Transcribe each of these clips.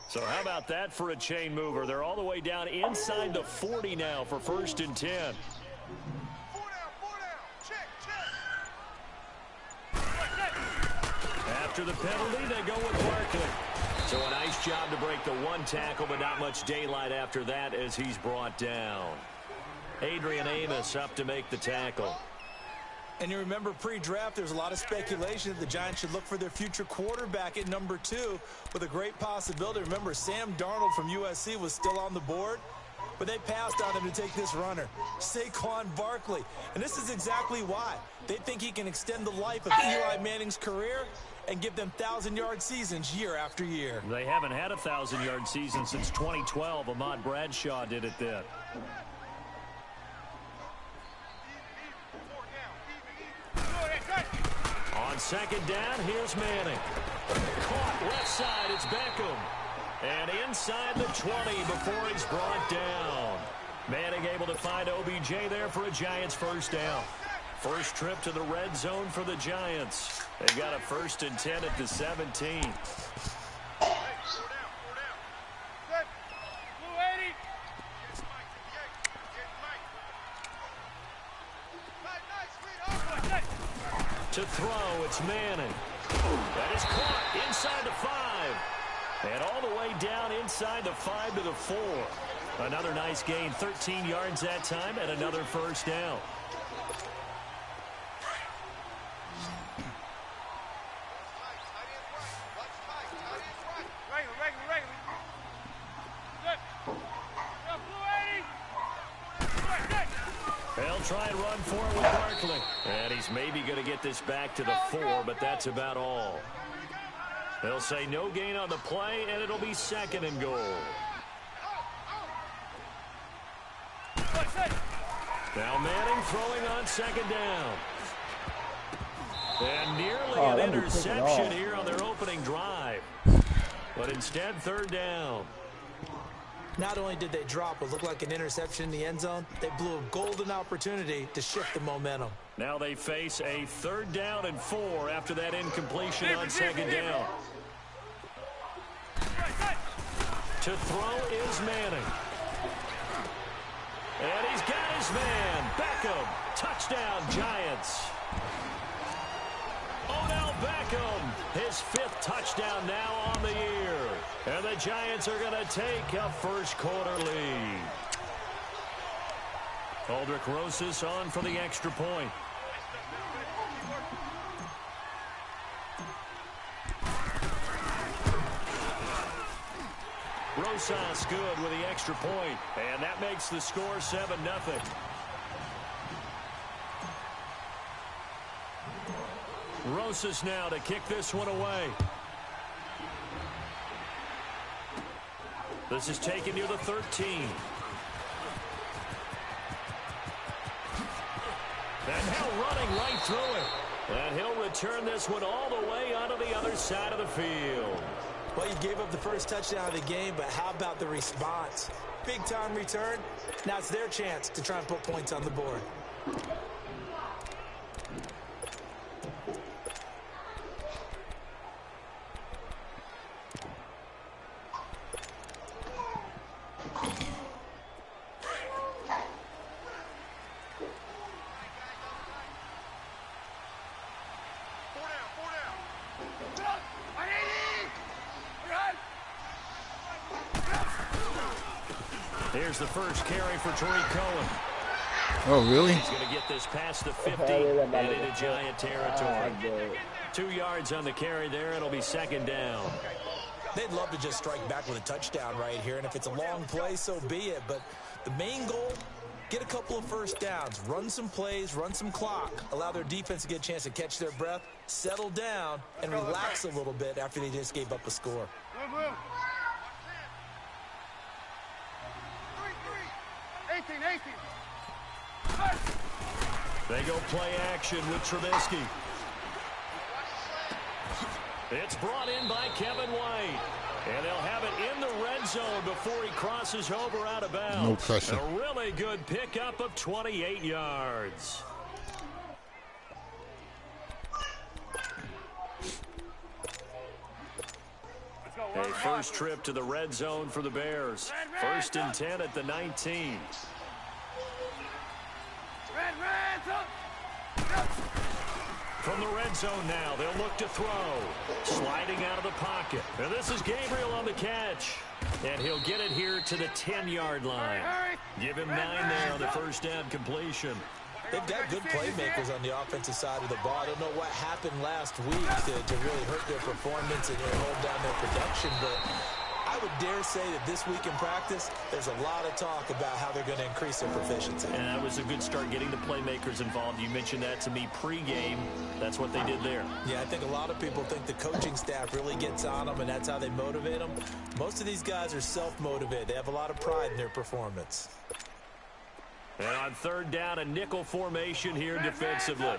So how about that for a chain mover? They're all the way down inside the 40 now for 1st and 10. After the penalty, they go with Barkley. So a nice job to break the one tackle, but not much daylight after that as he's brought down. Adrian Amos up to make the tackle. And you remember pre-draft, there's a lot of speculation that the Giants should look for their future quarterback at number 2 with a great possibility. Remember, Sam Darnold from USC was still on the board, but they passed on him to take this runner, Saquon Barkley. And this is exactly why. They think he can extend the life of Eli Manning's career and give them 1,000-yard seasons year after year. They haven't had a 1,000-yard season since 2012. Ahmad Bradshaw did it then. On 2nd down, here's Manning. Caught left side, it's Beckham. And inside the 20 before he's brought down. Manning able to find OBJ there for a Giants 1st down. First trip to the red zone for the Giants. They've got a 1st and 10 at the 17. To throw, it's Manning. That is caught inside the 5. And all the way down inside the 5 to the 4. Another nice gain, 13 yards that time, and another 1st down. They'll try and run for it with Barkley. And he's maybe going to get this back to the 4, but that's about all. They'll say no gain on the play, and it'll be 2nd and goal. Now Manning throwing on 2nd down. And nearly an interception here on their opening drive. But instead, 3rd down. Not only did they drop what looked like an interception in the end zone, they blew a golden opportunity to shift the momentum. Now they face a 3rd down and 4 after that incompletion on 2nd down. To throw is Manning. And he's got his man, Beckham. Touchdown, Giants. Odell Beckham, his 5th touchdown now on the year. And the Giants are going to take a 1st quarter lead. Aldrich Rosas on for the extra point. Rosas good with the extra point, and that makes the score 7-0. Rosas now to kick this one away. This is taken near the 13. And Hill running right through it. And he'll return this one all the way onto the other side of the field. Well, you gave up the first touchdown of the game, but how about the response? Big-time return. Now it's their chance to try and put points on the board. Here's the first carry for Tariq Cohen. Oh, really? He's going to get this past the 50 and into Giant territory. 2 yards on the carry there. It'll be 2nd down. They'd love to just strike back with a touchdown right here, and if it's a long play, so be it. But the main goal, get a couple of 1st downs, run some plays, run some clock, allow their defense to get a chance to catch their breath, settle down, and relax a little bit after they just gave up a score. They go play action with Trubisky. It's brought in by Kevin White. And they'll have it in the red zone before he crosses over out of bounds. No pressure. A really good pickup of 28 yards. A first trip to the red zone for the Bears. 1st and 10 at the 19. From the red zone now, they'll look to throw. Sliding out of the pocket. And this is Gabriel on the catch. And he'll get it here to the 10-yard line. Give him 9 there on the first down completion. They've got good playmakers on the offensive side of the ball. I don't know what happened last week to really hurt their performance and hold down their production, but I would dare say that this week in practice, there's a lot of talk about how they're going to increase their proficiency. And that was a good start getting the playmakers involved. You mentioned that to me pregame. That's what they did there. Yeah, I think a lot of people think the coaching staff really gets on them, and that's how they motivate them. Most of these guys are self-motivated. They have a lot of pride in their performance. And on 3rd down, a nickel formation here defensively.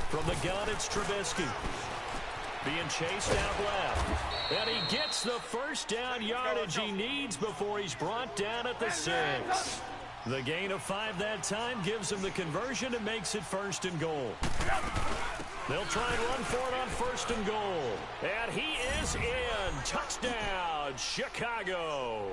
From the gun, it's Trubisky. Being chased out left. And he gets the first down yardage he needs before he's brought down at the 6. The gain of 5 that time gives him the conversion and makes it 1st and goal. They'll try and run for it on 1st and goal. And he is in. Touchdown, Chicago.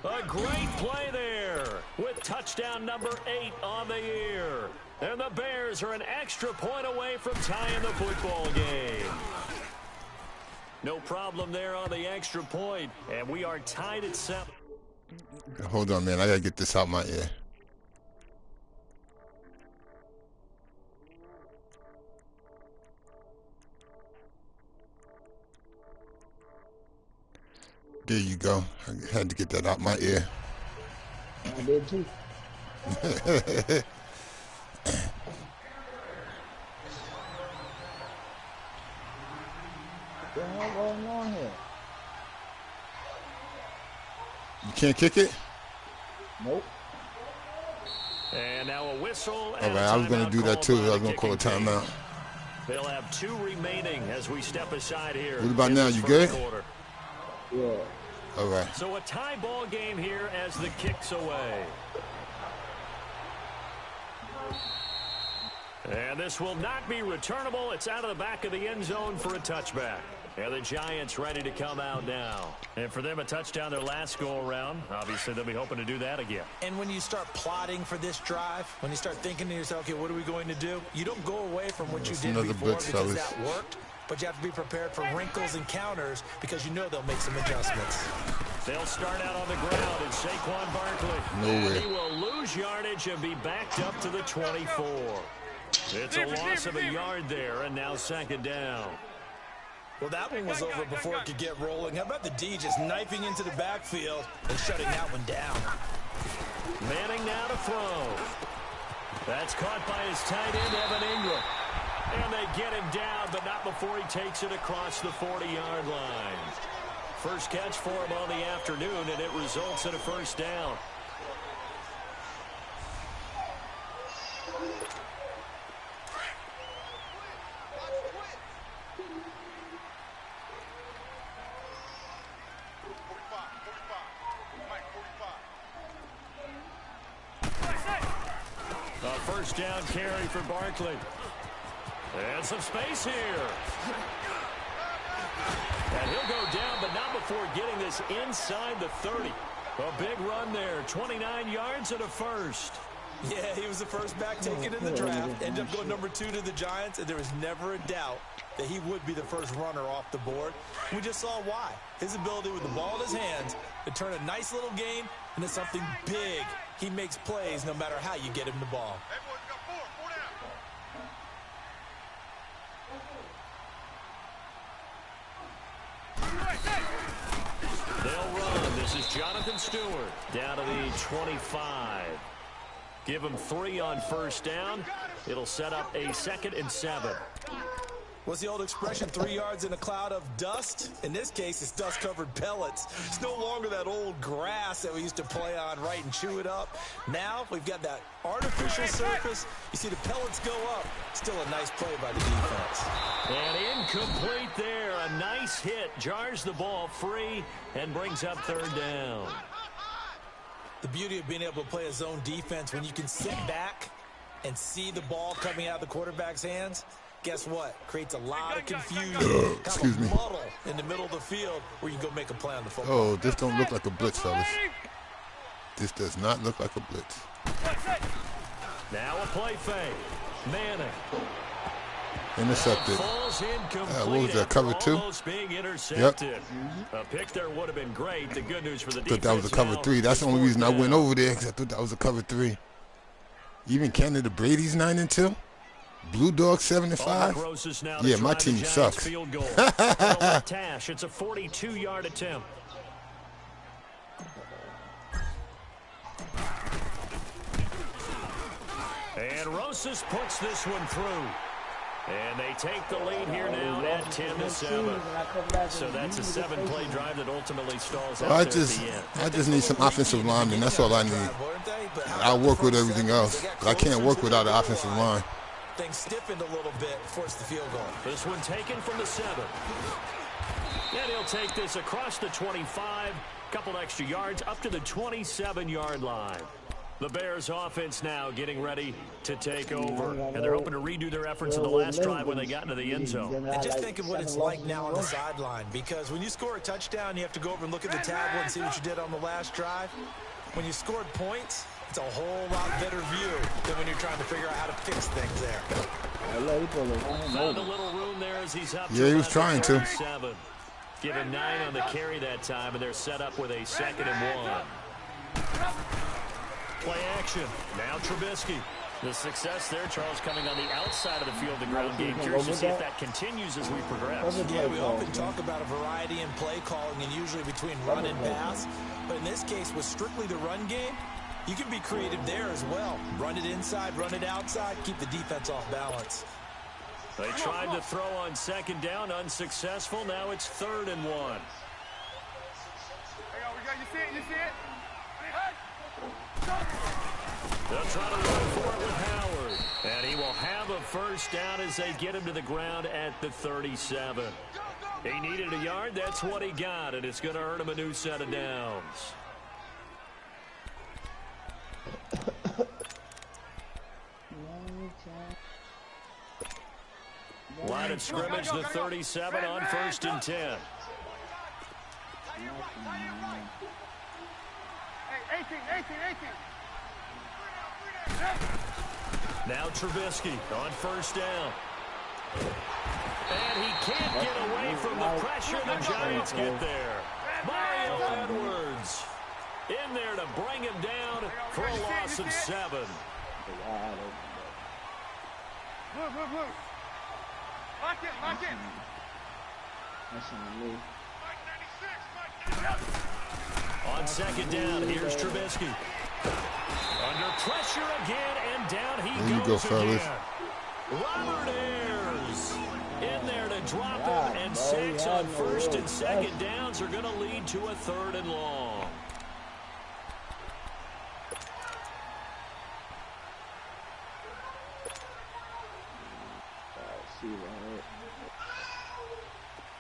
A great play there with touchdown number 8 on the year. And the Bears are an extra point away from tying the football game. No problem there on the extra point. And we are tied at 7. Hold on, man. I got to get this out my ear. There you go. I had to get that out my ear. I did too. What the hell going on here? You can't kick it? Nope. And now a whistle. All right, I was going to do that too. I was going to call a timeout. They'll have 2 remaining as we step aside here. What about now? You good? Quarter. Yeah. All right. So a tie ball game here as the kick's away. And this will not be returnable. It's out of the back of the end zone for a touchback. And the Giants ready to come out now. And for them, a touchdown their last go-around. Obviously, they'll be hoping to do that again. And when you start plotting for this drive, when you start thinking to yourself, okay, what are we going to do? You don't go away from what you did before because that worked. But you have to be prepared for wrinkles and counters because you know they'll make some adjustments. They'll start out on the ground, and Saquon Barkley. Nowhere. He will lose yardage and be backed up to the 24. It's a loss of a yard there, and now 2nd down. Well, that one was over before it could get rolling. How about the D just knifing into the backfield and shutting that one down? Manning now to throw. That's caught by his tight end, Evan Ingram. And they get him down, but not before he takes it across the 40-yard line. First catch for him on the afternoon, and it results in a first down. A first down carry for Barkley. And some space here. And he'll go down, but not before getting this inside the 30. A big run there, 29 yards and a first. Yeah, he was the first back taken in the draft. Ended up going number 2 to the Giants, and there was never a doubt that he would be the first runner off the board. We just saw why. His ability with the ball in his hands to turn a nice little gain into something big. He makes plays no matter how you get him the ball. They'll run. This is Jonathan Stewart down to the 25. Give him 3 on first down. It'll set up a 2nd and 7. What's the old expression, 3 yards in a cloud of dust? In this case, it's dust-covered pellets. It's no longer that old grass that we used to play on, right, and chew it up. Now we've got that artificial surface. You see the pellets go up. Still a nice play by the defense. And incomplete there. A nice hit. Jars the ball free and brings up 3rd down. The beauty of being able to play a zone defense when you can sit back and see the ball coming out of the quarterback's hands, guess what? Creates a lot of confusion. Excuse me. Muddle in the middle of the field where you can go make a play on the football. Oh, this don't look like a blitz, fellas. This does not look like a blitz. Now a play fake. Manning. Intercepted. What was that, cover 2? Yep. A pick there would have been great. The good news for the I thought that was a cover 3. That's the only reason I went over there, because I thought that was a cover 3. Even Canada Brady's 9-2. Blue Dog 7-5. Yeah, my team sucks. Tash, it's a 42-yard attempt. And Rosas puts this one through. And they take the lead here now at 10-7. So that's a 7-play drive that ultimately stalls out I just need some offensive linemen. That's all I need. I'll work with everything else, but I can't work without an offensive line. Things stiffened a little bit, forced the field goal. This one taken from the 7. And he'll take this across the 25, couple extra yards up to the 27-yard line. The Bears offense now getting ready to take over. And they're hoping to redo their efforts in the last drive when they got into the end zone. And just think of what it's like now on the sideline, because when you score a touchdown, you have to go over and look at the tablet and see what you did on the last drive. When you scored points, it's a whole lot better view than when you're trying to figure out how to fix things there. Found a little room there as he's up. Yeah, he was trying to. 7. Give him 9 on the carry that time, and they're set up with a 2nd and 1. Play action. Now Trubisky. The success there, Charles, coming on the outside of the field, the ground game. Curious to see if that continues as we progress. Yeah, we often talk about a variety in play calling and usually between run and pass. But in this case, with strictly the run game, you can be creative there as well. Run it inside, run it outside, keep the defense off balance. They tried to throw on 2nd down, unsuccessful. Now it's 3rd and 1. There you go, you see it, you see it? They'll try to run for it with Howard. And he will have a 1st down as they get him to the ground at the 37. He needed a yard. That's what he got, and it's going to earn him a new set of downs. Line of scrimmage, the 37 on 1st and 10. Hey, 18. Now Trubisky on 1st down. And he can't get away from the pressure. The Giants get there. Mario Edwards in there to bring him down for a loss of 7. Look. Lock it. On 2nd down, here's Trubisky. Under pressure again, and down he There you go, goes fellas. again. Robert Ayers in there to drop him, and 6 on 1st and 2nd downs are going to lead to a 3rd and long.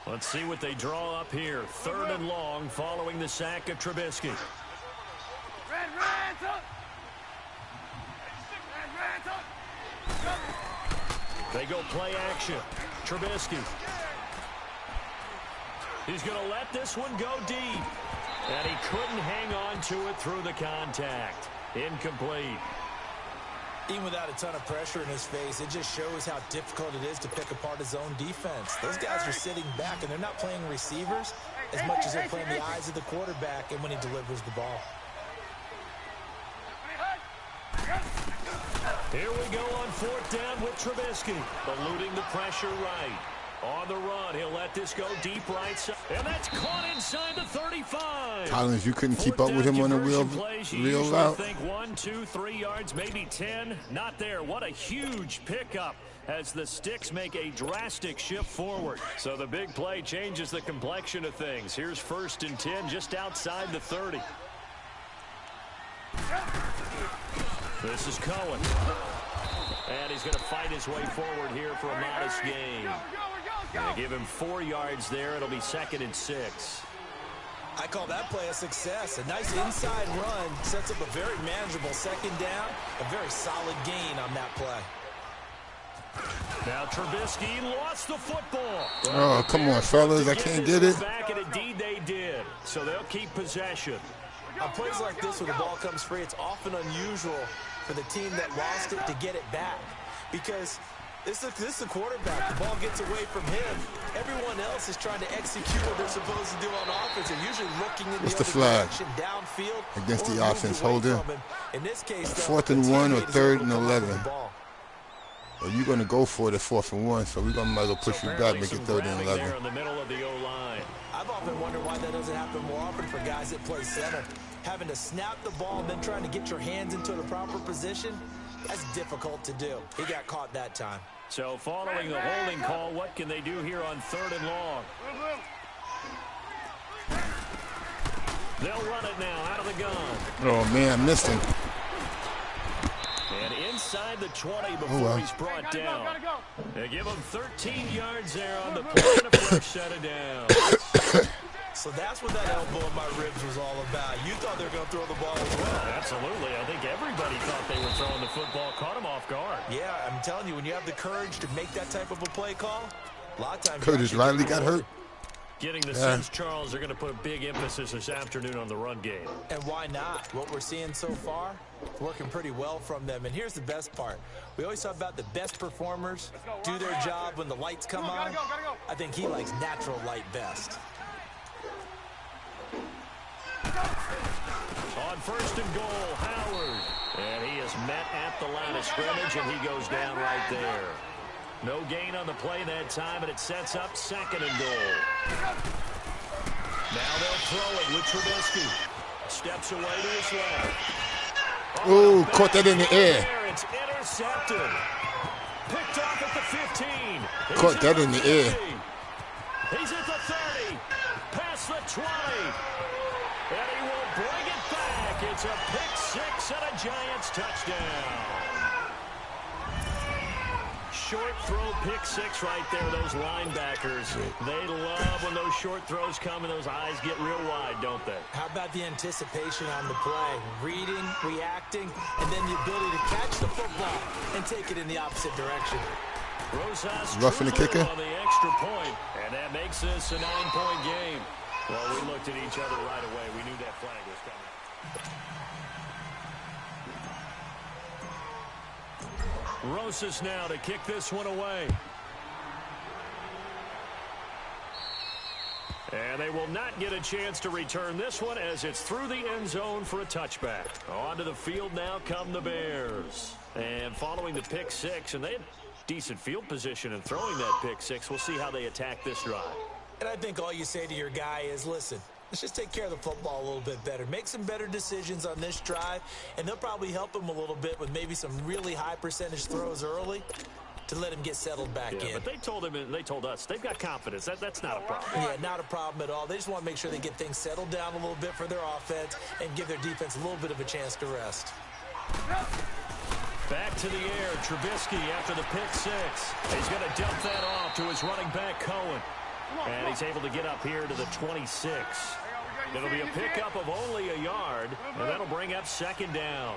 Let's see what they draw up here. 3rd and long following the sack of Trubisky. Red, up. They go play action. Trubisky. He's going to let this one go deep. And he couldn't hang on to it through the contact. Incomplete. Even without a ton of pressure in his face, it just shows how difficult it is to pick apart his own defense. Those guys are sitting back, and they're not playing receivers as much as they're playing the eyes of the quarterback and when he delivers the ball. Here we go on 4th down with Trubisky. Eluding the pressure right. On the run, he'll let this go deep right side. And that's caught inside the 35. Collins, you couldn't keep up with him on the real route. Think 1, 2, 3 yards, maybe 10. Not there. What a huge pickup as the sticks make a drastic shift forward. So the big play changes the complexion of things. Here's 1st and 10 just outside the 30. This is Cohen. And he's going to fight his way forward here for a modest gain. Going to give him 4 yards there. It'll be 2nd and 6. I call that play a success. A nice inside run sets up a very manageable 2nd down. A very solid gain on that play. Now Trubisky lost the football. Oh, come on, fellas. I can't get it. Back, and indeed they did. So they'll keep possession. On plays like this where the ball comes free, it's often unusual for the team that lost it to get it back. Because this is the quarterback. The ball gets away from him. Everyone else is trying to execute what they're supposed to do on offense. They're usually looking in the other direction, downfield, against the offense holder. In this case, 4th and 1 or 3rd and 11. Well, you're going to go for the 4th and 1, so we're going to might as well push you back, make it 3rd and 11. In the middle of the O-line. I've often wondered why that doesn't happen more often for guys that play center. Having to snap the ball and then trying to get your hands into the proper position, that's difficult to do. He got caught that time. So following the holding call, what can they do here on 3rd and long? They'll run it now out of the gun. Oh, man, I missed him. And inside the 20 before he's brought down. They give him 13 yards there on the play and a fresh set of downs. So that's what that elbow in my ribs was all about. You thought they were going to throw the ball as well. Absolutely. I think everybody thought they were throwing the football. Caught him off guard. Yeah, I'm telling you, when you have the courage to make that type of a play call, a lot of times... Curtis Riley got hurt. Getting the Saints, Charles, are going to put a big emphasis this afternoon on the run game. And why not? What we're seeing so far, working pretty well from them. And here's the best part. We always talk about the best performers do their job when the lights come on. I think he likes natural light best. On 1st and goal, Howard. And he is met at the line of scrimmage, and he goes down right there. No gain on the play that time, and it sets up 2nd and goal. Now they'll throw it with Trubisky. Steps away to his left. Oh, caught that in the air. It's intercepted. Picked off at the 15. Caught that in the air. He's at the 30. Past the 20. And he will bring it back. It's a pick 6 and a Giants touchdown. Short throw, pick 6 right there. Those linebackers, they love when those short throws come and those eyes get real wide, don't they? How about the anticipation on the play? Reading, reacting, and then the ability to catch the football and take it in the opposite direction. Rosas roughing the kicker on the extra point, and that makes this a 9-point game. Well, we looked at each other right away. We knew that flag was coming. Rosas now to kick this one away. And they will not get a chance to return this one as it's through the end zone for a touchback. Onto the field now come the Bears. And following the pick 6, and they had decent field position in throwing that pick 6. We'll see how they attack this drive. And I think all you say to your guy is, listen, let's just take care of the football a little bit better. Make some better decisions on this drive, and they'll probably help him a little bit with maybe some really high percentage throws early to let him get settled back in. But they told him, and they told us, they've got confidence. That's not a problem. Yeah, not a problem at all. They just want to make sure they get things settled down a little bit for their offense and give their defense a little bit of a chance to rest. Back to the air, Trubisky after the pick 6. He's going to dump that off to his running back, Cohen. And he's able to get up here to the 26. It'll be a pickup of only a yard, and that'll bring up 2nd down.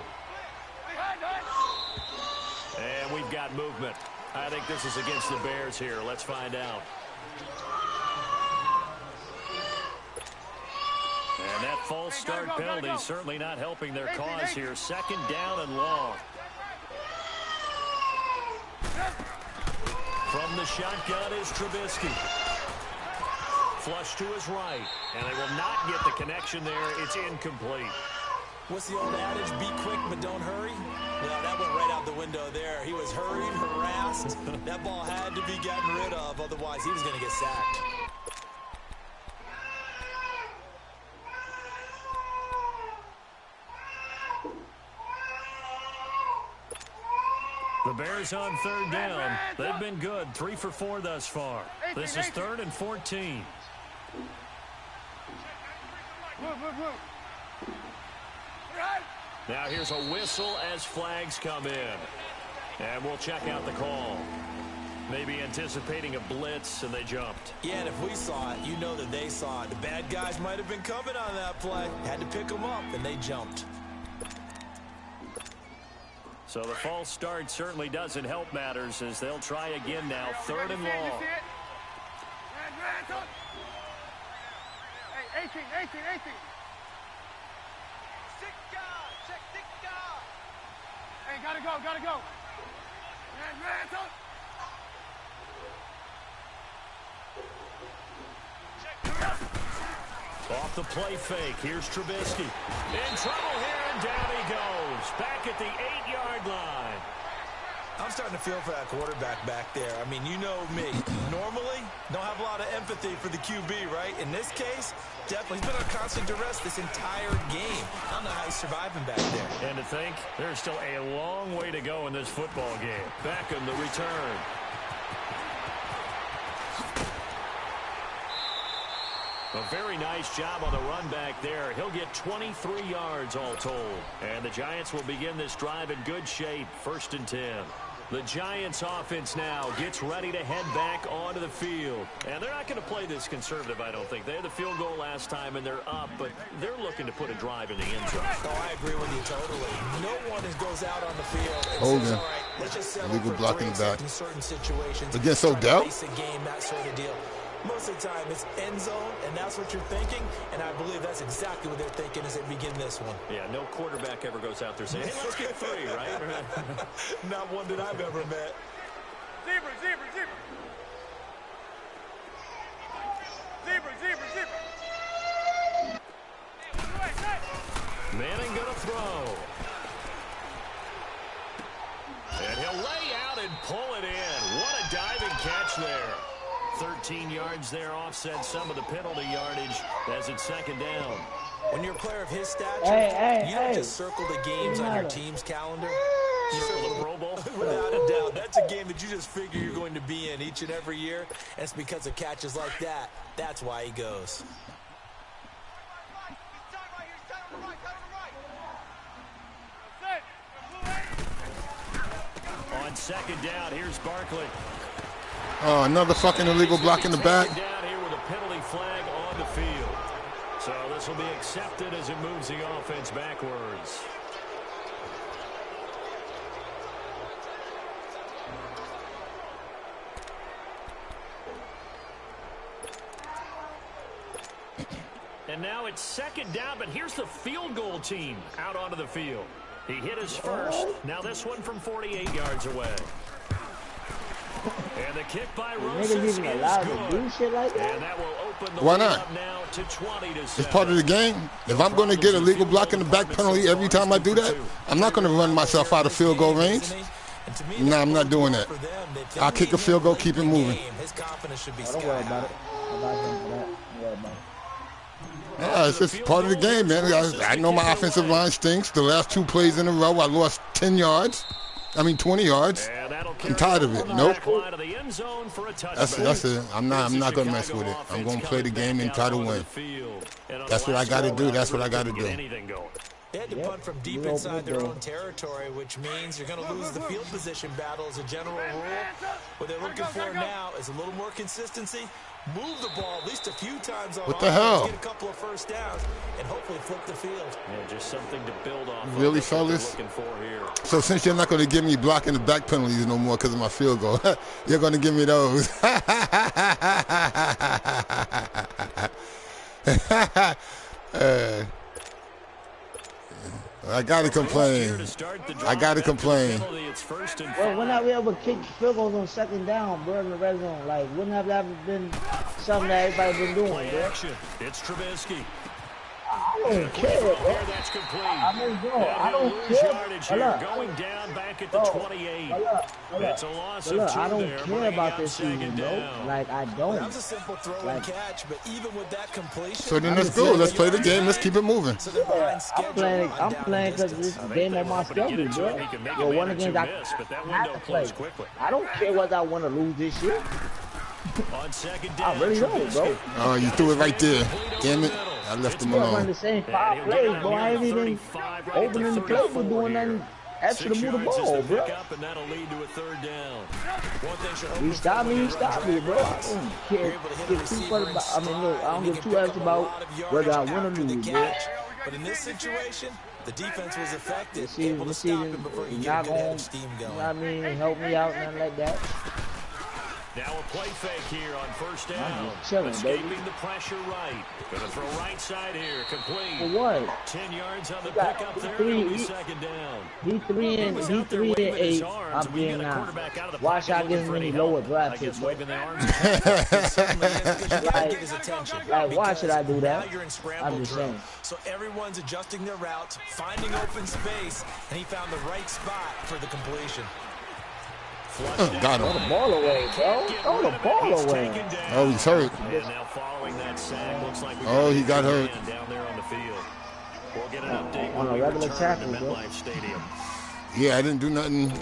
And we've got movement. I think this is against the Bears here. Let's find out. And that false start penalty is certainly not helping their cause here. 2nd down and long. From the shotgun is Trubisky. Flush to his right, and they will not get the connection there. It's incomplete. What's the old adage? Be quick, but don't hurry? Well, that went right out the window there. He was hurried, harassed. That ball had to be gotten rid of, otherwise he was going to get sacked. The Bears on 3rd down. They've been good, 3 for 4 thus far. This is 3rd and 14. Now here's a whistle as flags come in. And we'll check out the call. Maybe anticipating a blitz, and they jumped. Yeah, and if we saw it, you know that they saw it. The bad guys might have been coming on that play. Had to pick them up, and they jumped. So the false start certainly doesn't help matters as they'll try again now. 3rd and long. Hey, 18. Hey, gotta go. Off the play fake. Here's Trubisky. In trouble here, and down he goes. Back at the 8-yard line. I'm starting to feel for that quarterback back there. I mean, you know me. Normally, don't have a lot of empathy for the QB, right? In this case, definitely. He's been on constant duress this entire game. I don't know how he's surviving back there. And to think, there's still a long way to go in this football game. Beckham, the return. A very nice job on the run back there. He'll get 23 yards all told. And the Giants will begin this drive in good shape. 1st and 10. The Giants offense now gets ready to head back onto the field. And they're not going to play this conservative, I don't think. They had the field goal last time, and they're up, but they're looking to put a drive in the end zone. Oh, I agree with you totally. No one goes out on the field and Holding. says, all right, let's just settle Legal for blocking breaks back. in certain situations. Against Odell? Basic game, that sort of deal. Most of the time, it's end zone, and that's what you're thinking, and I believe that's exactly what they're thinking as they begin this one. Yeah, no quarterback ever goes out there saying, hey, let's get 3, right? Not one that I've ever met. Zebra. Manning gonna throw. And he'll lay out and pull it in. What a diving catch there. 13 yards there, offset some of the penalty yardage as it's 2nd down. When you're a player of his stature, you don't hey. just circle the games on your team's calendar. You circle the Pro Bowl? Without a doubt. That's a game that you just figure you're going to be in each and every year. And it's because of catches like that. That's why he goes. On 2nd down, here's Barkley. Oh, another fucking illegal block in the back. Down here with a penalty flag on the field. So this will be accepted as it moves the offense backwards. And now it's 2nd down, but here's the field goal team out onto the field. He hit his first. Now this one from 48 yards away. And the kick by Rosas is good. And that will open the Why lead not? up now to 20-7. It's part of the game. If I'm going to get a legal block in the back penalty every time I do that, I'm not going to run myself out of field goal range. No, I'm not doing that. I'll kick a field goal, keep it moving. His confidence should be Don't worry about it. Don't worry about it. Yeah, it's just part of the game, man. I know my offensive line stinks. The last 2 plays in a row, I lost 20 yards. I'm tired of it. Nope. That's it. I'm not gonna mess with it. I'm gonna play the game and try to win. That's what I got to do. That's what I got to do. They had to punt from deep inside their own territory, which means you're going to lose the field position battle as a general rule. What they're looking for now is a little more consistency. Move the ball at least a few times on What the hell? Get a couple of first downs, and hopefully flip the field. Yeah, just something to build off. Really, fellas? So since you're not going to give me blocking the back penalties no more because of my field goal, you're going to give me those. I gotta complain. I gotta complain. Well, when have we ever kicked field goals on 2nd down, bro, in the red zone? Like, wouldn't have that been something that everybody been doing, bro? It's Trubisky. I don't care, bro. I mean, bro, I don't care. Going down back at the 28. It's a loss of 2 I don't there. care about this season, bro. Like, I don't. That was a simple throw and catch, but even with that completion. So then let's go. Let's play the game. Let's keep it moving. So they're behind schedule. I'm playing because this is a game on my schedule, bro. Well, one of the games I have to play. I don't care whether I want to lose this year. On 2nd down, I really don't, bro. Oh, you threw it right there. Damn it. I left him Still run alone. the same 5 plays, bro. I ain't even opening the playbook doing nothing extra to move the ball, bro. And that'll lead to a 3rd down. You stop me, bro. I don't care. Give 2 fucks about, I mean, look, I don't give 2 F's about whether I win or lose, bro. But in this situation, The defense was effective, Receiver, able to stop him before he not could get a good gonna, edge steam you know going. what I mean, help me out, nothing like that. Now a play fake here on first down. just chilling, Escaping baby. the pressure right. Gonna throw right side here. Complete. For what? 10 yards on the got pickup there. three- It'll be he- second down. He 3 and 8. I'm being 9. Watch out get many lower draft picks, bro. Waving the arms. Like, get his attention. Like, why should I do that? Now you're in scramble I'm just drill. saying. So everyone's adjusting their routes, finding open space, and he found the right spot for the completion. Got Throw him. the ball away, bro. Throw the ball away. Oh, he's hurt. And now following that sack, looks like we Oh, he got hurt. down there on the field. We'll get an update On when a we regular return tackle, to bro. MetLife Stadium. Yeah, I didn't do nothing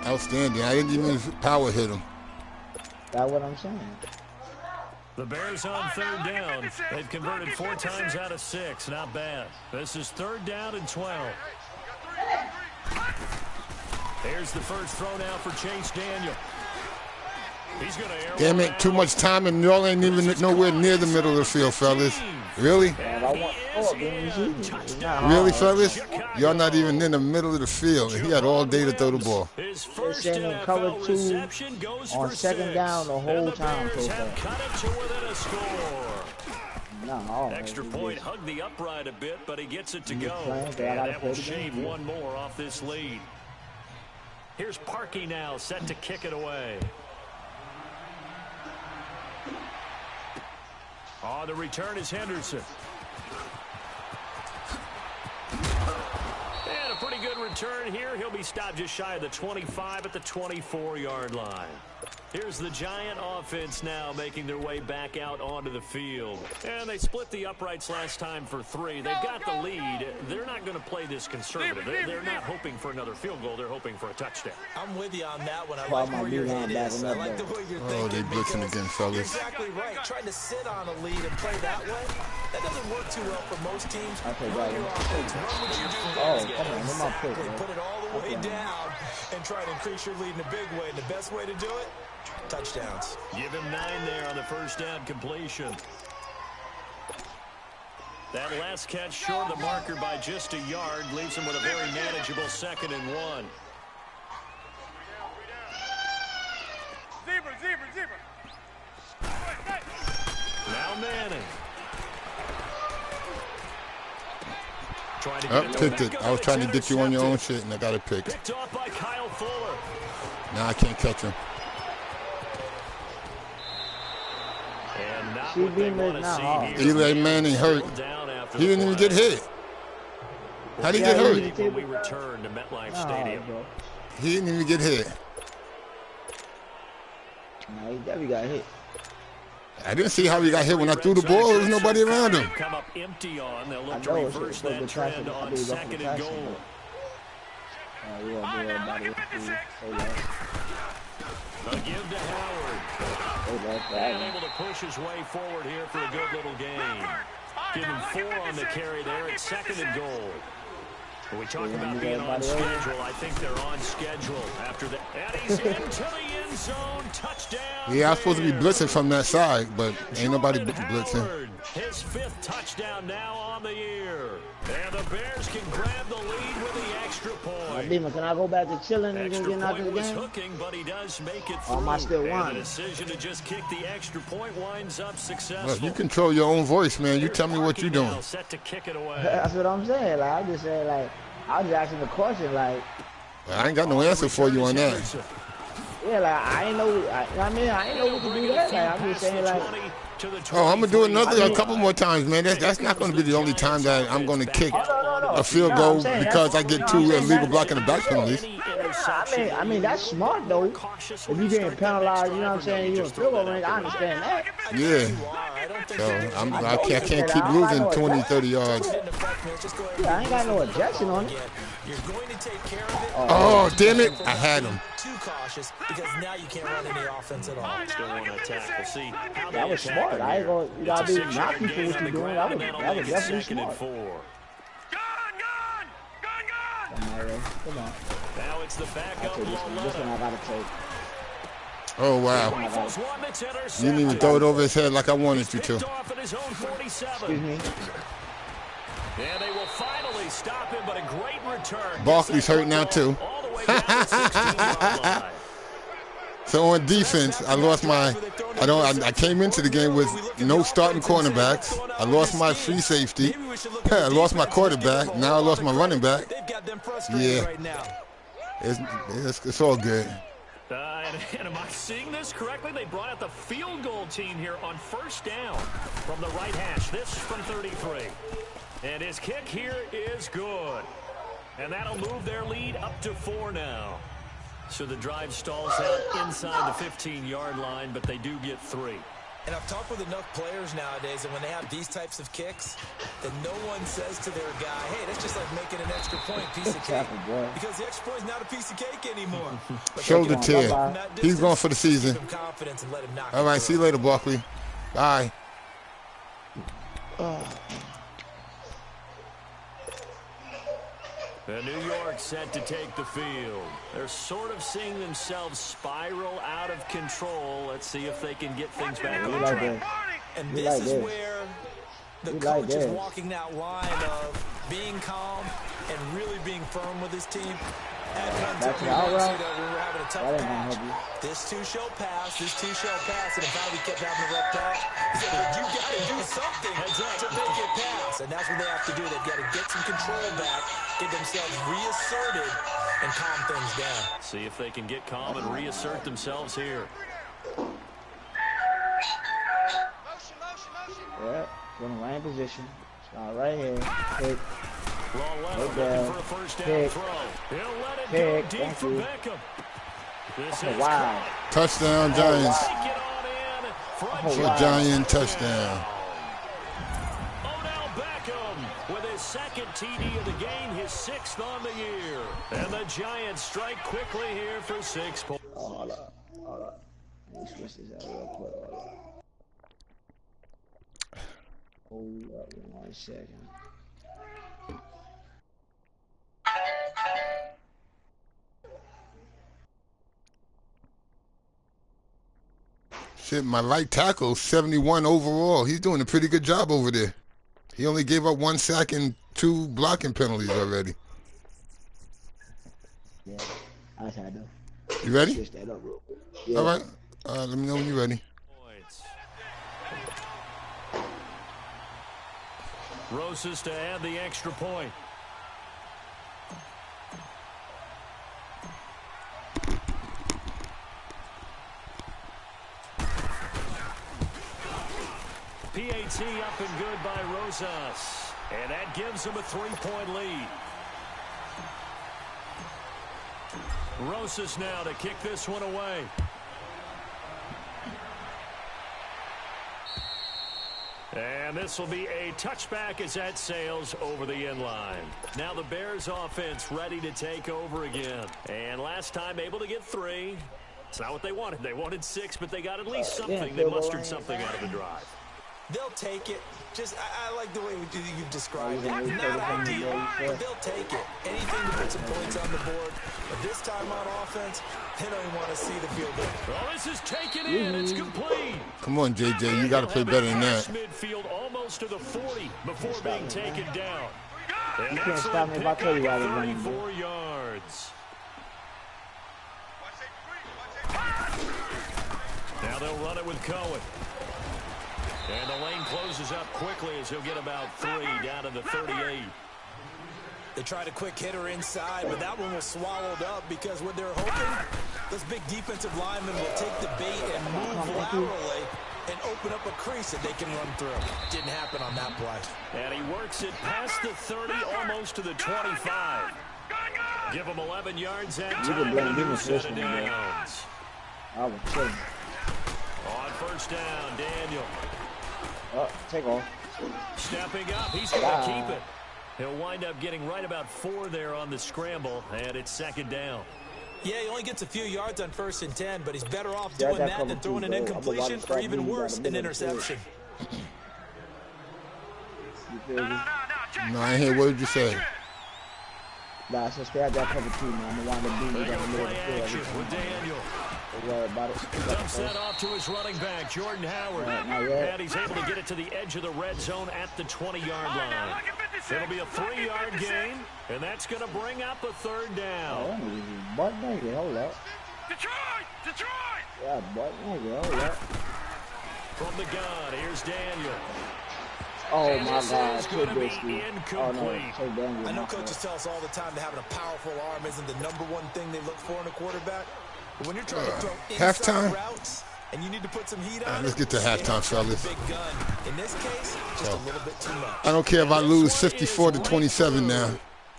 outstanding. I didn't even power hit him. That's what I'm saying. The Bears on third down. They've converted 4 times out of 6. Not bad. This is third down and 12. Here's the first throw now for Chase Daniel. He's going to air. Damn it, too much time and y'all ain't even nowhere near the middle of the field, fellas. Really? Man, I want score, man. It's not hard. Really, fellas? Y'all not even in the middle of the field. And he had all day to throw the ball. His They're first saying him cover NFL 2 reception goes on for second 6. down the whole And the time Bears so have far. cut it to within a score. No, Extra point hugged the upright a bit, but he gets it to go. playing, And so I gotta that will play the shave game, yeah. one more off this lead. Here's Parkey now, set to kick it away. On the return is Henderson. And a pretty good return here. He'll be stopped just shy of the 25 at the 24-yard line. Here's the Giant offense now making their way back out onto the field. And they split the uprights last time for 3. They've got the lead. They're not going to play this conservative. They're not hoping for another field goal. They're hoping for a touchdown. I'm with you on that one. I Why like my where your D-line head is. I backing up like the there? way you're Oh, thinking. they blitzing because again, You're fellas. exactly right. Trying to sit on a lead and play that way, that doesn't work too well for most teams. I take Run that your one. offense. Run what you do Oh, best. come on, where's my pick, Exactly. man? Put it all the way down and try to increase your lead in a big way. And the best way to do it, touchdowns. Give him 9 there on the first down completion. That last catch short of the marker by just a yard leaves him with a very manageable 2nd and 1. Zebra. Now Manning. Trying to Up, get picked back it. up, I was it's trying to get you on your own intercepted. shit, and I got it picked. Picked off by Kyle Fuller. Now I can't catch him. And not See, what they being want to now, see huh? here. Eli Manning hurt. Down after He the didn't even play. get hit. How'd he Yeah, get he hurt? didn't. When we return to MetLife Nah, Stadium. bro. He didn't even get hit. Nah, he definitely got hit. I didn't see how he got hit when I threw the ball. There was nobody around him. Come up empty on. They'll I look to know it's reverse supposed to that be passing. trend I on believe that's 2nd the and passing, goal. but we are doing about it. A give to Howard. And able to push his way forward here for a good little gain. Give him 4 on the carry there. It's 2nd and goal. When we talk about being on schedule, I think they're on schedule after that. And he's into the end zone. Touchdown. Yeah, I was supposed to be blitzing from that side, but ain't nobody blitzing. Howard, his 5th touchdown now on the year. And the Bears can grab the lead with the extra point. Demon, can I go back to chilling and Extra get out of point the was game? hooking, but he does make it Or through. am I still and one? the decision to just kick the extra point winds up successful. Look, you control your own voice, man. You tell me what you're doing. Now set to kick it away. That's what I'm saying. Like, I'm just saying, like, I was asking the question, like, I ain't got no answer for you on that. yeah, like, I ain't know, I ain't know what to do that. Like, I'm just saying, like, Oh, I'm gonna do another a couple more times, man. That's not gonna be the only time that I'm gonna kick a field goal because I get 2 illegal blocking the back penalties. I mean, that's smart though. If you getting penalized, you know what I'm saying, you in field goal range, I understand that. Yeah. So I can't keep losing 20, 30 yards. Yeah, I ain't got no objection on it. You're going to take care of it. Oh, damn it. I had him. Too cautious because now you can't run any offense at all. Still want to attack. We'll see how That they was attack smart. him I ain't here. gonna, you gotta It's a be 6-yard knocking for gain what on you're the doing. ground, and that'll That make was it definitely 2nd and smart. 4. Come on. Now it's the I'll backup take this one. This one I Loletta. gotta take. Oh, wow. Rifles one that's You intercepted. didn't even throw it over his head like I wanted you to. Picked off at his own 47. Excuse me. And they will finally stop him, but a great return. Barkley's hurt now, too. All the way down to the 16-yard line. So on defense, I lost my. I came into the game with no starting cornerbacks. I lost my free safety. I lost my quarterback. Now I lost my running back. Yeah, it's all good. And am I seeing this correctly? They brought out the field goal team here on first down from the right hash. This from 33. And his kick here is good. And that'll move their lead up to 4 now. So the drive stalls out inside the 15-yard line, but they do get 3. And I've talked with enough players nowadays, and when they have these types of kicks, that no one says to their guy, hey, that's just like making an extra point piece of cake. Because the extra point is not a piece of cake anymore. Shoulder tear. He's going for the season. All right, see you later, Barkley. Bye. New York set to take the field. They're sort of seeing themselves spiral out of control. Let's see if they can get things back on track. And this is where the coach is walking that line of being calm and really being firm with his team. At one time, we were having a tough patch. This too shall pass. This too shall pass. And in fact, we kept having a rough patch. He said, but you got to do something to make it pass. And that's what they have to do. They've got to get some control back, get themselves reasserted, and calm things down. See if they can get calm and reassert themselves here. Yeah, going to line position. Start right here. Pick. Looking for a first down throw. He'll let it go deep for Beckham. This is wow. Touchdown, Giants. Wow. Giant touchdown. Odell Beckham with his second TD of the game, his 6th on the year. And the Giants strike quickly here for 6 points. Hold up. Let me switch this out real quick. Hold up 1 second. Shit, my right tackle, 71 overall. He's doing a pretty good job over there. He only gave up 1 sack and 2 blocking penalties already. Yeah, I had to. You ready? Switch that up real quick. Yeah. All right. Let me know when you're ready. Rosas to add the extra point. PAT up and good by Rosas. And that gives him a 3-point lead. Rosas now to kick this one away. And this will be a touchback as that sails over the end line. Now the Bears offense ready to take over again. And last time able to get 3. It's not what they wanted. They wanted 6, but they got at least something. They mustered something out of the drive. They'll take it. Just, I like the way you've described it. Not ideal, but they'll take it. Anything to put some points on the board. But this time on offense, they don't even want to see the field goal. Well, this is taken in. It's complete. Come on, JJ. You got to play better than that. Midfield almost to the 40 before being taken down. You can't stop me if I tell you I was running. 34 yards. Now they'll run it with Cohen. And the lane closes up quickly as he'll get about 3 down to the 38. They tried a quick hitter inside, but that one was swallowed up because what they're hoping, those big defensive linemen will take the bait and move laterally and open up a crease that they can run through. Didn't happen on that play. And he works it past the 30, almost to the 25. Give him 11 yards that time. And a new set of downs. I was chilling. On first down, Daniel. Take off. Stepping up, he's going to keep it. He'll wind up getting right about 4 there on the scramble, and it's 2nd down. Yeah, he only gets a few yards on 1st and 10, but he's better off doing that than throwing an incompletion or even worse, an interception. No, I ain't hear. What did you say? Nah, since they had that cover 2, man, I'm going to wind up being in the middle of the field. With Daniel. Don't worry about it. Dumps that off to his running back, Jordan Howard. And he's able to get it to the edge of the red zone at the 20-yard line. It'll be a 3-yard gain, and that's going to bring up a 3rd down. Oh, butt naked, hold up. Detroit! Yeah, butt naked, hold up. From the gun, here's Daniel. Oh my God, This is too going to be risky. Oh no, incomplete. so Daniel. I know coaches tell us all the time that having a powerful arm isn't the #1 thing they look for in a quarterback. But when you're trying to throw halftime? inside routes and you need to put some heat on Let's get to halftime, fellas. big gun. In this case, just a little bit too much. I don't care if I lose 54-27 now.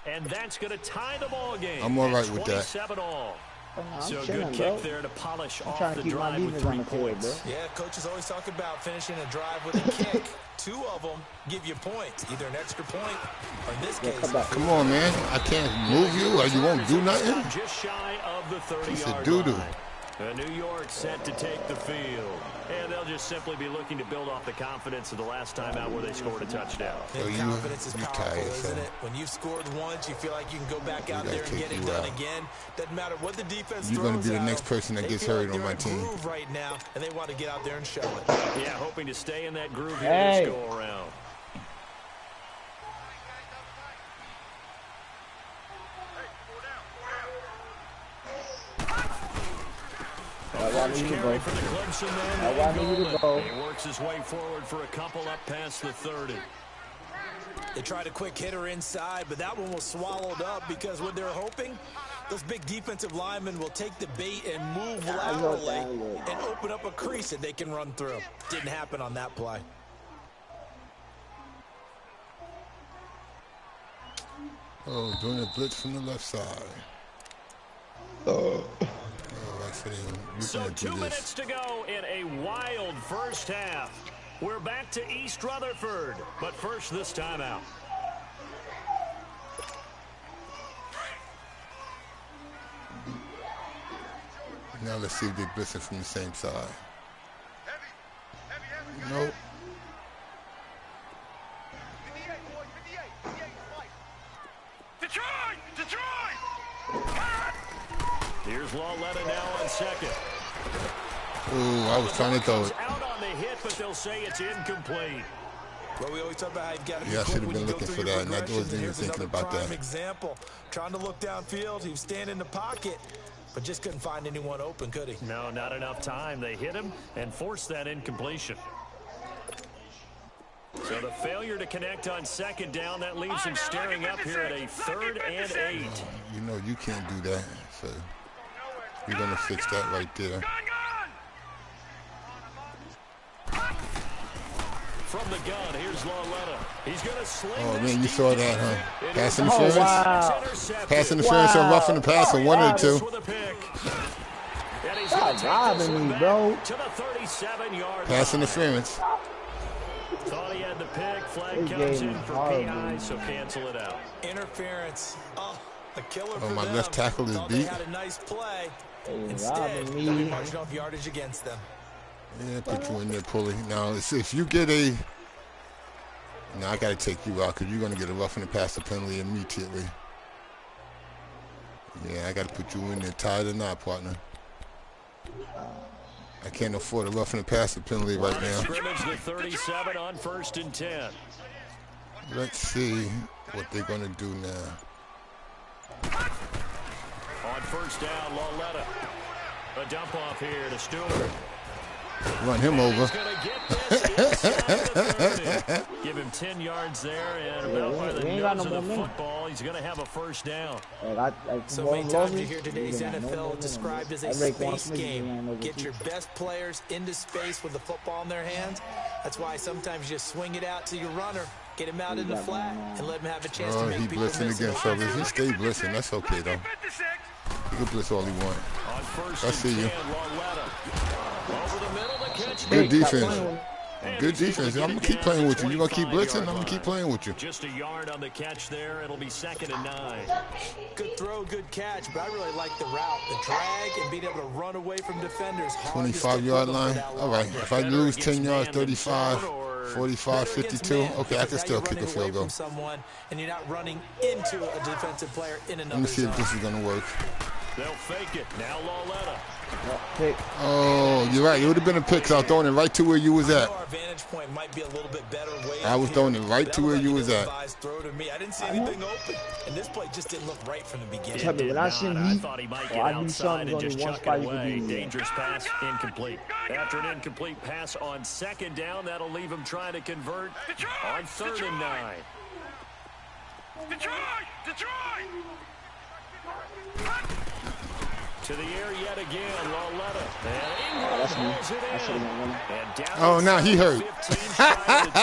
And that's going to tie the ball game. I'm all right with that. 27 all. Oh, no, I'm So chilling, good bro. kick there to polish I'm off trying the to keep my drive with defense on 3 the field, points. bro. Yeah, coaches always talk about finishing a drive with a kick. 2 of them give you points, either an extra point or in this case. Come on, man. I can't move you or you won't do nothing. Just shy of the 30-yard doo-doo. line. New York set to take the field. And they'll just simply be looking to build off the confidence of the last time out where they scored a touchdown. And confidence is powerful, tired, isn't so. it? When you've scored once, you feel like you can go back out gotta there and take get it you done out. again. Doesn't matter what the defense You're gonna throws be the at next them. person that They gets feel hurt like on my they're in team. groove right now, and they want to get out there and show it. Yeah, hoping to stay in that groove here Hey. this go around. Carry for the Clemson man. I want you to go. He works his way forward for a couple up past the 30. They tried a quick hitter inside, but that one was swallowed up because what they're hoping, those big defensive linemen will take the bait and move laterally and open up a crease that they can run through. Didn't happen on that play. Oh, doing a blitz from the left side. So 2 minutes to go in a wild first half. We're back to East Rutherford, but first this time out. Now let's see if they're blitzing from the same side. Nope. Detroit! Here's Lawletta now on second. Ooh, I was trying to throw it. Out on the hit, but they'll say it's incomplete. Well, we always talk about how you've got to be Yeah, I quick should have when been you go looking through for your that, and I progressions, wasn't and even here's thinking another about prime that. example. Trying to look downfield, he was standing in the pocket, but just couldn't find anyone open, could he? No, not enough time. They hit him and forced that incompletion. So the failure to connect on second down, that leaves him staring up here at a 3rd and 8. You know you can't do that, so you're gonna fix that right there. From the gun, here's Lawletta. He's going to sling Oh this man, you deep saw to that, him. huh? It Pass is interference, wow. intercepted. pass interference, or roughing the passer, one of the two. With a pick. And he's Stop gonna take this robbing one me, back bro. to the 37-yard Pass line. interference. Thought he had the pick. Flag This comes game in is for horrible. PI, so cancel it out. Interference. Oh, a killer Oh, for my them. left tackle is Thought beat. They had a nice play. Instead, robbing me. they'll be marching off yardage against them. Yeah, put you in there, pulley. Now, if you get a... Now, I got to take you out because you're going to get a roughing the passer penalty immediately. Yeah, I got to put you in there, tie or not, partner. I can't afford a roughing the passer penalty right now. Scrimmage the 37 on 1st and 10. Let's see what they're going to do now. On 1st down, Lawletta. A dump off here to Stewart. Run him over. He's going to get this inside the 30. Give him 10 yards there, and about by the we ain't got nose no of the momentum. football, he's going to have a 1st down. So many times you hear today's NFL described as a space game. Get your best players into space with the football in their hands. That's why sometimes you just swing it out to your runner, get him out in the flat, and let him have a chance to Oh, make he people blitzing miss again, it. fellas. He stay blitzing. That's okay, though. He can blitz all he want. On 1st I see and you. 10, Lawletta. Over the middle, the catch. Good made. defense. Good defense. I'm going to keep playing with you. You're going to keep blitzing? I'm going to keep playing with you. Just a yard on the catch there. It'll be 2nd and 9. Good throw, good catch, but I really like the route, the drag, and being able to run away from defenders. 25-yard line. All right. If I lose 10 yards, 35, 45, 52, okay, I can still kick a field goal. Someone, and you're not running into a defensive player in another Let me see if zone. this is going to work. They'll fake it. Now Lauletta. Pick. Oh, you're right. It would have been a pick. So I was throwing it right to where you was at. Our vantage point might be a little bit better way I was throwing it right to where you was at. Throw to me. I didn't see anything open, and this play just didn't look right from the beginning. Tell me, when I seen I Heat, thought he might oh, get I knew outside something and was just only one chuck spot it he could away. be in. Dangerous pass, incomplete. After an incomplete pass on second down, that'll leave him trying to convert on 3rd and 9. Detroit! Detroit! To the air yet again, Lauletta. And Oh, that's me. Ingram pulls it I should in. have won. And down Oh, now he hurt. 15 tries to 10. And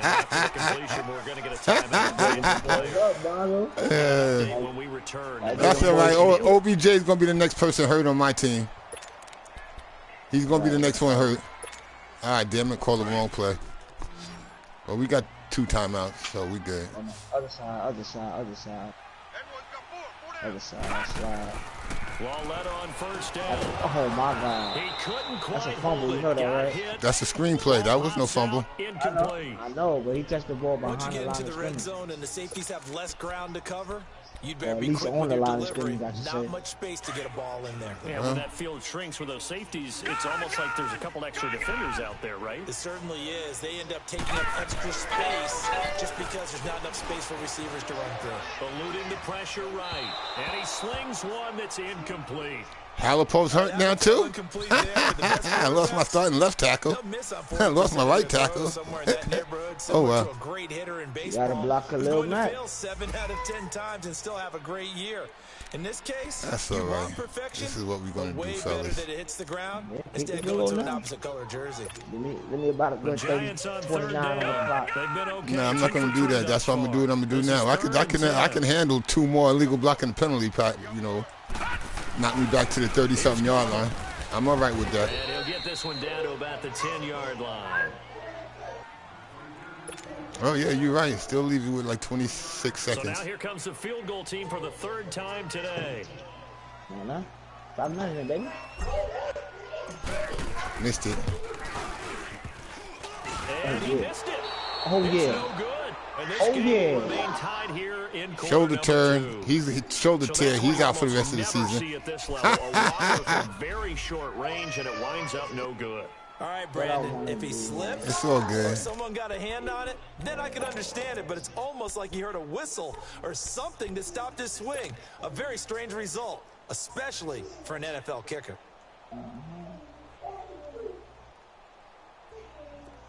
after the completion, we're going to get a timeout. When we return. That's all right. OBJ is going to be the next person hurt on my team. He's going to be the next one hurt. All right, damn it, call the wrong play. Well, we got 2 timeouts, so we good. Other side, other side, other side. Other side, slide. Lauletta on 1st down. Oh my God. He couldn't That's a quite fumble, hold you it. know that, Got right? hit. That's a screenplay. That was no fumble. Incomplete. I know, but he touched the ball Once you behind the get line into of the red scrimmage. zone and the safeties have less ground to cover, you'd better at be least quick on with the your line of delivery. scrimmage, I should Not say. much space to get a ball in there. Yeah, when that field shrinks with those safeties, it's almost like there's a couple extra defenders out there, right? It certainly is. They end up taking up extra space just because there's not enough space for receivers to run through. Eluding the pressure right. And he slings one that's incomplete. Halapo's hurt now, too? I lost my starting left tackle. I lost my right tackle. Oh, well. You got to block a little Mac. 7 out of 10 times and still have a great year. In this case, That's all right. This is what we're going to do, fellas. That it hits the ground Yeah, instead of keep it going to low an now. opposite color jersey. Give me about a The good 30, Giants on 29 3rd on the down. clock. They've been okay. No, I'm not going to do that. That's what I'm going to do what I'm going to do now. I can handle 2 more illegal blocking penalty, knock me back to the 30-something yard line. I'm all right with that. And he'll get this one down to about the 10-yard line. Oh, yeah, you're right. Still leave you with like 26 So seconds. now here comes the field goal team for the 3rd time today. Come on now. 5 minutes, baby. Missed it. And he yeah. missed it. Oh, It's yeah. no good. And this Oh, game yeah. will remain tied here in quarter Shoulder number turn. 2. He's shoulder So tear. that's He's what out for the you rest of the almost never season. see at this level. A walk from very short range, and it winds up no good. All right, Brandon, if he slipped It's all or good. someone got a hand on it, then I can understand it, but it's almost like he heard a whistle or something that stopped his swing. A very strange result, especially for an NFL kicker.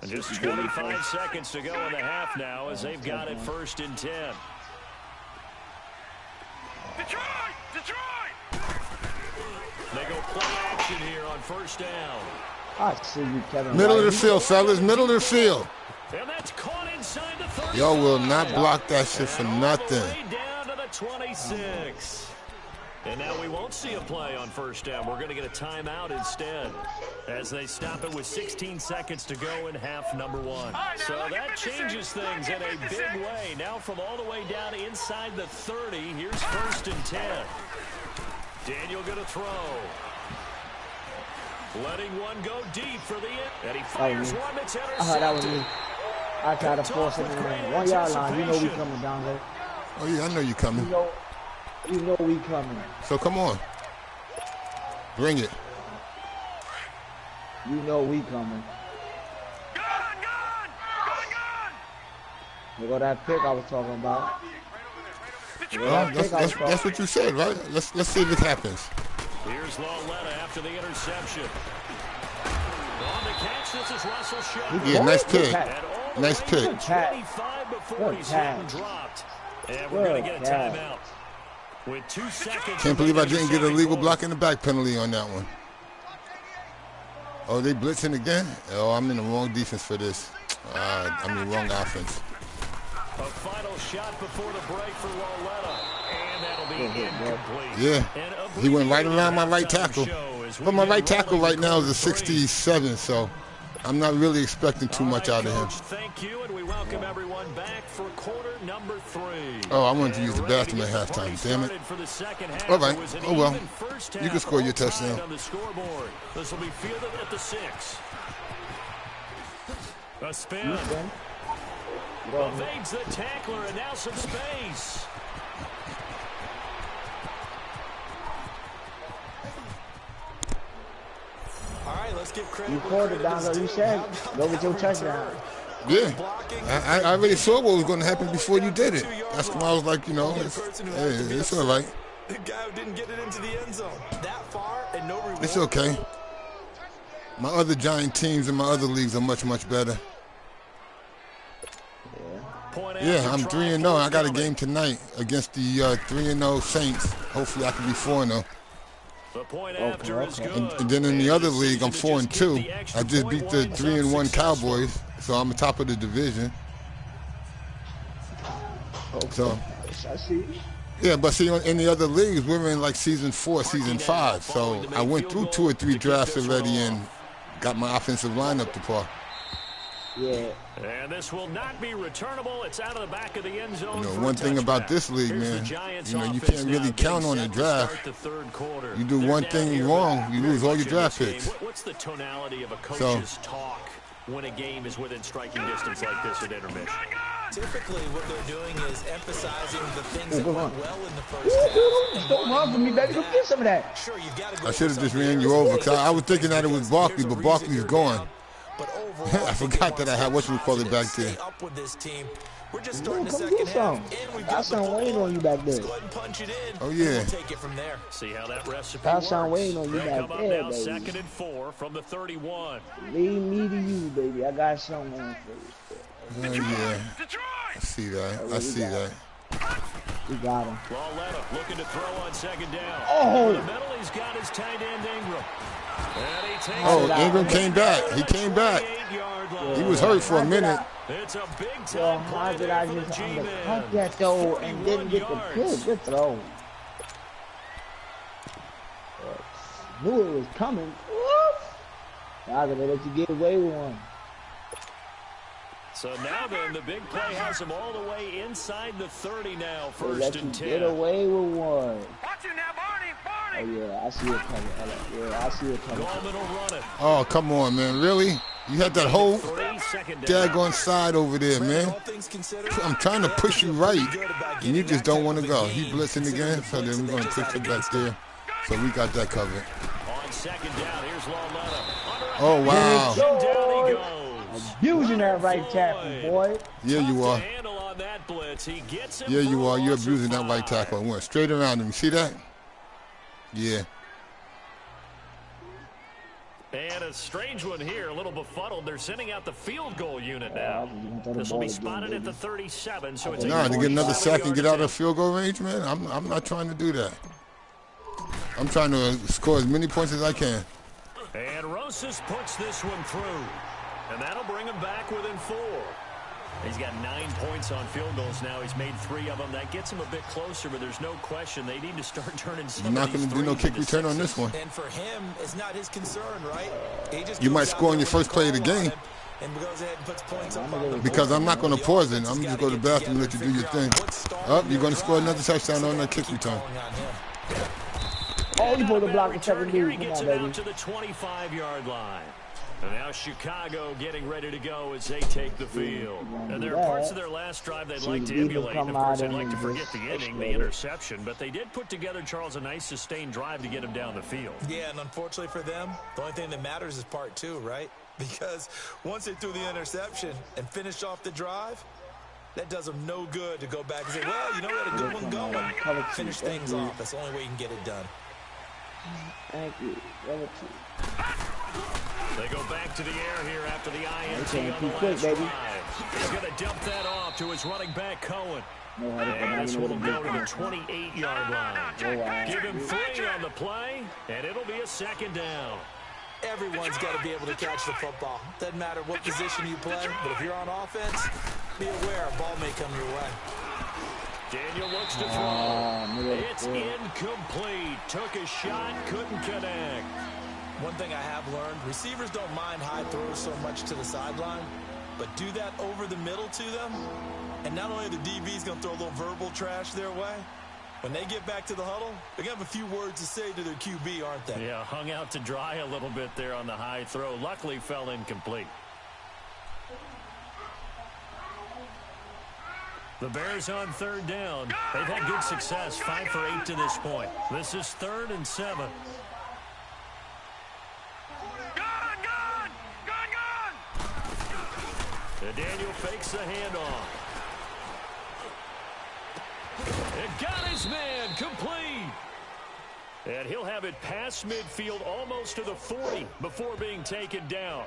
And just 25 seconds to go in the half now as they've got it 1st and 10. Detroit! Detroit! They go play action here on 1st down. I see you, Kevin. Middle of White. the field, fellas. Middle of the field. And that's caught inside the 30. Y'all will not block that shit for And all nothing. the way down to the 26. And now we won't see a play on 1st down. We're going to get a timeout instead as they stop it with 16 seconds to go in half number 1. So that changes things in a big way. Now from all the way down inside the 30, here's 1st and 10. Daniel going to throw. Letting one go deep for the end. And he fires one that's intercepted. That was me. I tried to force him in there. 1 yard line. You know we coming down there. Oh, yeah, I know you coming. You know we coming. So come on. Bring it. You know we coming. Gun! Gun! Gun! Gun! There go that pick I was talking about. Oh, that's what you said, right? Let's see if it happens. Here's Lauletta after the interception. On the catch, this is Russell Shepard. Yeah, nice pick. And all the Nice way pick. to 25 before he's hit and dropped. And we're going to get a timeout. With 2 seconds. Can't believe I didn't get a legal block in the back penalty on that one. Oh, they blitzing again? Oh, I'm in the wrong defense for this. I'm in the wrong offense. A final shot before the break for Lauletta. And that'll be incomplete. Yeah, he went right around my right tackle. But my right tackle right now is a 67, so I'm not really expecting too much out of him. Thank you, and we welcome everyone back for quarter number 3. Oh, I wanted to use the bathroom at halftime. Damn it. All right. Oh, well. You can score your touchdown. On the scoreboard. This will be fielded at the 6. A spin. Evades the tackler, and now some space. Let's give credit. You called it down, so you said, go get your touchdown. Yeah, I already saw what was going to happen before you did it. That's why I was like, you know, it's all right. The guy who didn't get it into the end zone that far and no reward. It's okay. My other Giant teams in my other leagues are much, much better. Yeah, I'm 3-0. I got a game tonight against the 3-0 Saints. Hopefully I can be 4-0. The point after is good. And then in the other league, I'm 4-2. I just beat the 3-1 Cowboys, so I'm on top of the division. So, I see. yeah, but see, in the other leagues, we're in like season 4, season 5. So I went through 2 or 3 drafts already and got my offensive line up to par. Yeah. And this will not be returnable. It's out of the back of the end zone. You know, one thing about this league, man, you know, you can't really count on a draft. You do one thing wrong, you lose all your draft picks. What's the tonality of a coach's talk when a game is within striking distance like this at intermission? Typically, what they're doing is emphasizing the things that went well in the first half. Don't run for me, baby. Go get some of that. Sure, you've got to go. I should have just ran you over, because I was thinking that it was Barkley, but Barkley's gone. I forgot that I had what you call it back there. We're just Come starting the get second some. half. Got some waiting on you back there. Go ahead and punch it in. Oh, yeah. We'll take it from there. See how that recipe Got works. some waiting on you They'll back come up there, now, baby. 2nd and 4 from the 31. Leave me to you, baby. I got something on for you. Yeah, I see that. I see that. We got him. Lauletta looking to throw on 2nd down. Oh. In the middle, he's got his tight end Ingram. And he takes Oh, Ingram came back. He came back. 38-yard line. He was hurt for a minute. It's a big Well, time how play did there I for the just G-man. undercut that, though, and didn't get the 41 pick? yards. Good throw. Knew it was coming. Woof. I gotta let you get away with one. So now then, the big play has him all the way inside the 30 now, They 1st let you and get 10. away with one. Watch it now, Barney. Oh, Barney. yeah, I see it coming. Yeah, I see it coming. Gallman will run it. Oh, come on, man. Really? You had that whole 3, 2nd down. daggone side over there, man. All things considered, I'm trying to push you right, and you just don't want to go. He He blitzing again, so then we're going to push it back there. So we got that covered. On 2nd down, here's Lauletta. Oh, wow. Down he goes. Abusing that right tackle, boy. Yeah, you are. Handle on that blitz. He gets him Yeah, you for are. a You're loss of abusing that 5. right tackle. I went straight around him. You see that? Yeah. And a strange one here, a little befuddled. They're sending out the field goal unit now. This will be spotted at the 37, so it's Nah, a to get another sack and get out of attempt. field goal range, man, I'm not trying to do that. I'm trying to score as many points as I can. And Rosas puts this one through. And that'll bring him back within 4. He's got 9 points on field goals now. He's made 3 of them. That gets him a bit closer, but there's no question they need to start turning some You're not of these going to do no threes kick into return on sixes. this one. And for him, it's not his concern, right? He just You goes might out score on there your first with play of the call on game. it and goes ahead and puts points up on the board. Because I'm not going to The pause it. offense I'm has just gotta go to the get bathroom and let you do your together and thing. figure out what's starting Up, you're their going to score drive. another touchdown on that kick Keep return. calling on him. Oh, you pulled the block the Return second here, dude. he Come gets on, it baby. out to the 25-yard line. And now Chicago getting ready to go as they take the field. And there are parts of their last drive they'd like to emulate. And of course, they'd like to forget the inning, the interception. But they did put together, Charles, a nice sustained drive to get him down the field. Yeah, and unfortunately for them, the only thing that matters is part 2, right? Because once they threw the interception and finished off the drive, that does them no good to go back and say, well, you know, we had a good one going. Finish things off. That's the only way you can get it done. Thank you. They go back to the air here after the INT Okay, on too the quick, last baby. drive. He's going to dump that off to his running back, Cohen. No, I And this will don't go to the 28-yard line. Give him 3 on the play, and it'll be a 2nd down. Everyone's got to be able to catch the football. Doesn't matter what position you play, but if you're on offense, be aware a ball may come your way. Daniel looks to throw. It's incomplete. Took a shot, couldn't connect. One thing I have learned, receivers don't mind high throws so much to the sideline, but do that over the middle to them, and not only are the DBs going to throw a little verbal trash their way, when they get back to the huddle, they're going to have a few words to say to their QB, aren't they? Yeah, hung out to dry a little bit there on the high throw. Luckily fell incomplete. The Bears on 3rd down. They've had good success, 5 for 8 to this point. This is 3rd and 7. Gun, gun! And Daniel fakes the handoff. And got his man complete. And he'll have it past midfield almost to the 40 before being taken down.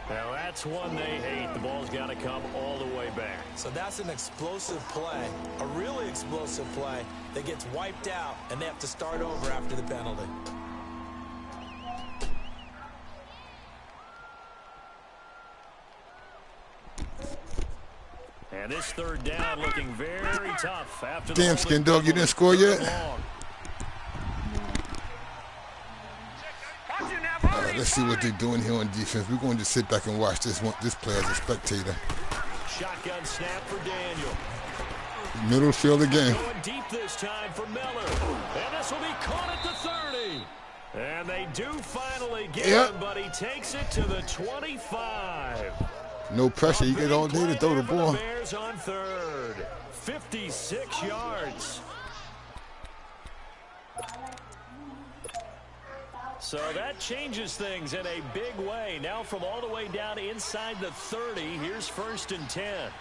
Now that's one they hate. The ball's got to come all the way back. So that's an explosive play, a really explosive play that gets wiped out, and they have to start over after the penalty. And this third down looking very tough after the Damn, Skin Dog, you didn't score yet? Let's see what they're doing here on defense. We're going to sit back and watch this play as a spectator. Shotgun snap for Daniel. Middle field again. Going deep this time for Miller. And this will be caught at the 30. And they do finally get him, but he takes it to the 25. No pressure. You get all day to throw the ball. The Bears on third. 56 yards. So that changes things in a big way. Now from all the way down inside the 30, here's 1st and 10.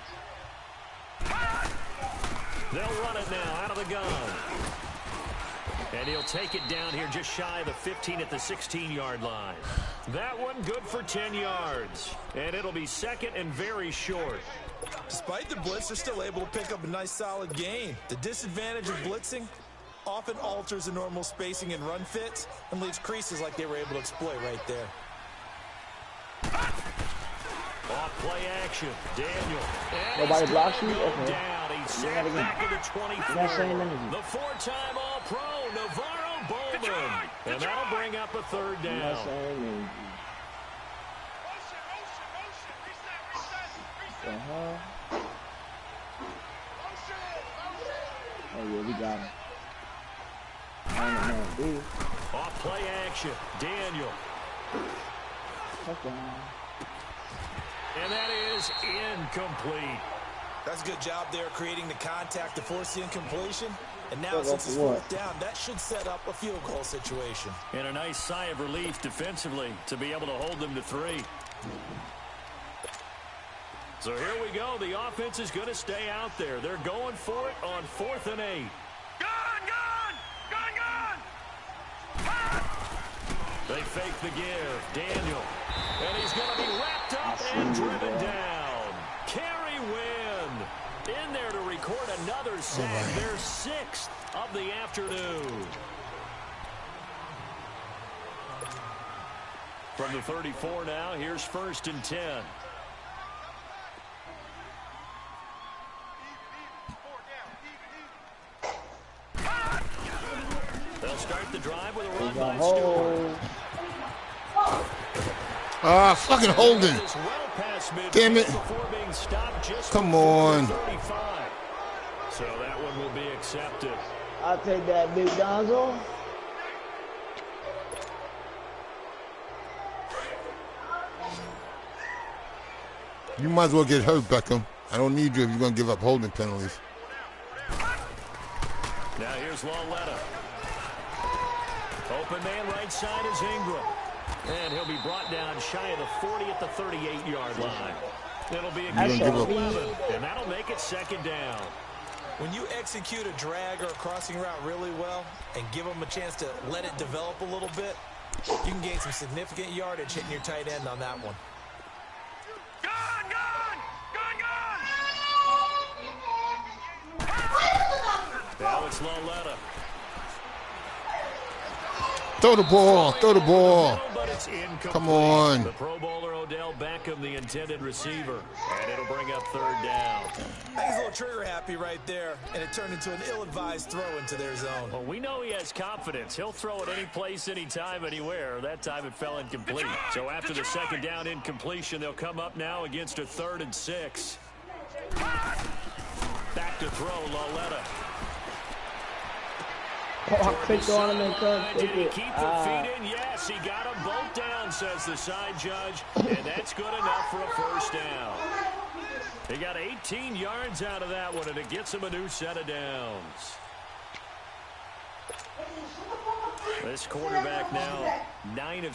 They'll run it now out of the gun. And he'll take it down here just shy of the 15 at the 16-yard line. That one good for 10 yards. And it'll be 2nd and very short. Despite the blitz, they're still able to pick up a nice solid gain. The disadvantage of blitzing often alters the normal spacing and run fits and leaves creases like they were able to exploit right there. Off play action. Daniel. Nobody blocks you? Okay. Down. He's set back at the 24. The 4-time All-Pro, Navarro Bowman. And that'll bring up a 3rd down. Oh, yeah, we got him. Off play action. Daniel. And that is incomplete. That's a good job there creating the contact to force the incompletion. And now since it's 4th down, that should set up a field goal situation. And a nice sigh of relief defensively to be able to hold them to 3. So here we go. The offense is going to stay out there. They're going for it on 4th and 8. They fake the give. Daniel. And he's going to be wrapped up and driven down. Kerry Wynn in there to record another sack. Their 6th of the afternoon. From the 34 now, here's 1st and 10. They'll start the drive with a run by Stewart. Fucking holding. Damn it. Come on. So that one will be accepted. I'll take that, big Donzo. You might as well get hurt, Beckham. I don't need you if you're going to give up holding penalties. Now here's Lawletta. Open man right side is Ingram. And he'll be brought down shy of the 40 at the 38-yard line. It'll be a gain of 11, and that'll make it 2nd down. When you execute a drag or a crossing route really well and give them a chance to let it develop a little bit, you can gain some significant yardage hitting your tight end on that one. Now it's Lawletta. Throw the ball. Throw the ball. Come on. The Pro Bowler Odell Beckham, the intended receiver. And it'll bring up 3rd down. He's a little trigger happy right there, and it turned into an ill-advised throw into their zone. Well, we know he has confidence. He'll throw it any place, anytime, anywhere. That time it fell incomplete. So after the 2nd down incompletion, they'll come up now against a 3rd and 6. Back to throw, Lawletta. I clicked on him and couldn't Did take he it. keep the feet in? Yes, he got them both down, says the side judge. And that's good enough for a first down. He got 18 yards out of that one, and it gets him a new set of downs. This quarterback now 9 of